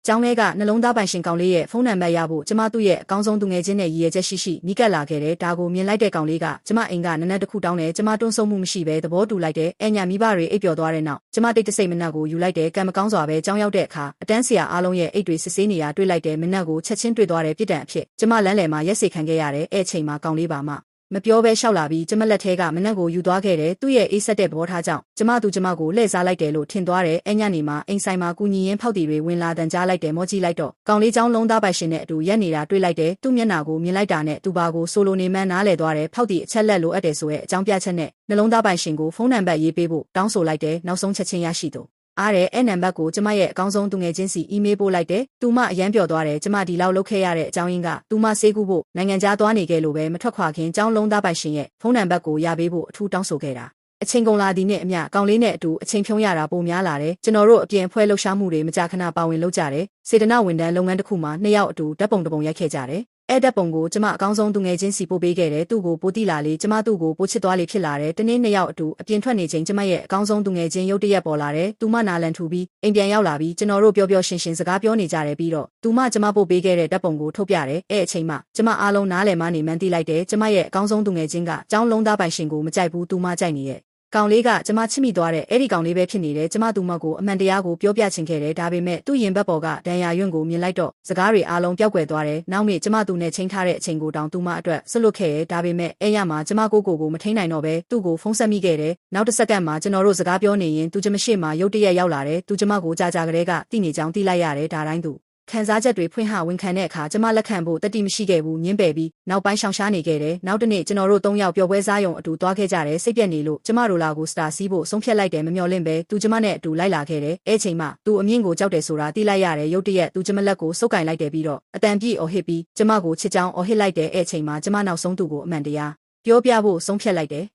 ကျောင်းထဲကနှလုံးသားပိုင်ရှင်ကောင်လေးရဲ့ဖုန်းနံပါတ်ရဖို့ကျမသူ့ရဲ့အကောင်းဆုံးသူငယ်ချင်းနဲ့ရည်ရွယ်ချက်ရှိနီးကပ်လာခဲ့တယ်ဒါကိုမြင်လိုက်တဲ့ကောင်လေးကကျမအိမ်ကနနက်တစ်ခုတောင်းတယ်ကျမတွန်းဆုံမှုမရှိဘဲသဘောတူလိုက်တယ်အဲ့ညမိဘတွေအိပ်ပျော်သွားတဲ့နောက်ကျမတိတ်တဆိတ်မနက်ကိုယူလိုက်တယ်ကံမကောင်းစွာပဲကျောင်းရောက်တဲ့အခါအတန်းဆရာအားလုံးရဲ့အိတ်တွေစစ်ဆေးနေရတွေ့လိုက်တယ်မနက်ကိုချက်ချင်းတွေ့သွားတဲ့ပြစ်ဒဏ်အဖြစ်ကျမလမ်းလယ်မှာရက်စေခံခဲ့ရတယ်အဲ့ချိန်မှာကောင်လေးပါမပြောဘဲရှောက်လာပြီးကျမလက်ထဲကမနက်ကိုယူသွားခဲ့တယ်သူ့ရဲ့အေးဆက်တဲ့ဘောထားကြောင့်ကျမကိုလှည့်စားလိုက်တယ်လို့ထင်သွားတယ်အဲ့ညနေမှာအိမ်ဆိုင်မှာကူညီရင်းဖောက်တီတွေဝင်လာတန်ကြားလိုက်တယ်မောကြည့်လိုက်တော့ကောင်လေးချောင်းလုံးသားပိုင်ရှင်နဲ့အတူရက်နေတာတွေ့လိုက်တယ်သူ့မျက်နှာကိုမြင်လိုက်တာနဲ့သူဘာကိုဆိုလိုနေမှန်းနားလည်သွားတယ်ဖောက်တီအချက်လက်လိုအပ်တယ်ဆိုရဲ့အကြောင်းပြချက်နဲ့နှလုံးသားပိုင်ရှင်ကိုဖုန်းနံပါတ်ရေးပေးဖို့တောင်းဆိုလိုက်တယ်နောက်ဆုံးချက်ချင်းရရှိတော့အားတဲ့အဲ့နံပါတ်ကိုကျမရဲ့အကောင်းဆုံးသူငယ်ချင်းစီအီးမေးလ်ပို့လိုက်တယ်။သူမအရန်ပျော်သွားတယ်ကျမဒီလောက်လုပ်ခဲ့ရတဲ့အကြောင်းရင်းကသူမဆေးကူးဖို့နိုင်ငံခြားသွားနေခဲ့လို့ပဲမထွက်ခွာခင်ကျောင်းလုံးသားပိုင်ရှင်ရဲ့ဖုန်းနံပါတ်ကိုရပေးဖို့အထူးတောင်းဆိုခဲ့တာ။အချိန်ကုန်လာသည်နဲ့အမျှကောင်လေးနဲ့အတူအချိန်ဖြုံးရတာပိုများလာတယ်။ကျွန်တော်တို့အပြင်ဖွဲလှုပ်ရှားမှုတွေမကြာခဏပါဝင်လုပ်ကြတယ်။စေတနာဝန်ထမ်းလုပ်ငန်းတစ်ခုမှာနှစ်ယောက်အတူဓာတ်ပုံတစ်ပုံရိုက်ခဲ့ကြတယ်။အဲ့ဓာတ်ပုံကိုကျမအကောင်းဆုံးသူငယ်ချင်းစီပို့ပေးခဲ့တယ်သူ့ကိုပိုတိလာလေကျမသူ့ကိုပိုချစ်သွားလေဖြစ်လာတယ်တနေ့နှစ်ယောက်အတူအပြင်ထွက်နေချိန်ကျမရဲ့အကောင်းဆုံးသူငယ်ချင်းရုတ်တရက်ပေါ်လာတယ်သူမနာလန်ထူပြီးအိမ်ပြန်ရောက်လာပြီးကျွန်တော်တို့ပျော်ပျော်ရွှင်ရွှင်စကားပြောနေကြတယ်ပြီးတော့သူမကျမပို့ပေးခဲ့တဲ့ဓာတ်ပုံကိုထုတ်ပြတယ်အဲ့အချိန်မှကျမအားလုံးနားလည်မှနေမှန်းသိလိုက်တယ်ကျမရဲ့အကောင်းဆုံးသူငယ်ချင်းကကျောင်းလုံးသားပိုင်ရှင်ကိုမကြိုက်ဘူးသူမကြိုက်နေတဲ့ကောင်လေးကကျမချစ်မိသွားတဲ့အဲ့ဒီကောင်လေးပဲဖြစ်နေတယ်ကျမသူမကိုအမှန်တရားကိုပြောပြချင်ခဲ့တယ်ဒါပေမဲ့သူ့ရင်ဘတ်ပေါ်ကဒဏ်ရာရွံ့ကိုမြင်လိုက်တော့စကားတွေအားလုံးပျောက်ကွယ်သွားတယ်နောက်နေ့ကျမသူနဲ့ချိန်ထားတဲ့အချိန်ကိုတောင်သူမအတွက်ဆွလွတ်ခဲ့တယ်ဒါပေမဲ့အဲ့ရမှာကျမကိုမထိန်နိုင်တော့ပဲသူ့ကိုဖုန်းဆက်မိခဲ့တယ်နောက်တစ်စက္ကန့်မှာကျွန်တော်တို့စကားပြောနေရင်သူကျမရှိမှရုတ်တရက်ရောက်လာတယ်သူကျမကိုကြာကလေးကတိနေကြောင်းတိလိုက်ရတယ်ဒါတိုင်းသူခံစားချက်တွေဖွင့်ဟဝန်ခံတဲ့အခါကျမလက်ခံဖို့တတိမရှိခဲ့ဘူးညင်းပယ်ပြီးနောက်ပိုင်းရှောင်ရှားနေခဲ့တယ်နောက်တစ်နေ့ကျွန်တော်တို့၃ယောက်ပျော်ပွဲစားရုံအတူသွားခဲ့ကြတယ်စိတ်ပြက်နေလို့ကျမတို့လာကိုစတာစီးဖို့ဆုံးဖြတ်လိုက်တယ်မမျှော်လင့်ပဲသူကျမနဲ့အတူလိုက်လာခဲ့တယ်အဲ့ချိန်မှသူအမြင့်ကိုကြောက်တယ်ဆိုတာသိလိုက်ရတယ်ရုတ်တရက်သူကျမလက်ကိုစုပ်ကင်လိုက်တယ်ပြီးတော့အတန်ပြည့်အော်ဟစ်ပြီးကျမကိုချစ်ကြောင်းအော်ဟစ်လိုက်တယ်အဲ့ချိန်မှကျမနောက်ဆုံးသူ့ကိုအမှန်တရားပြောပြဖို့ဆုံးဖြတ်လိုက်တယ်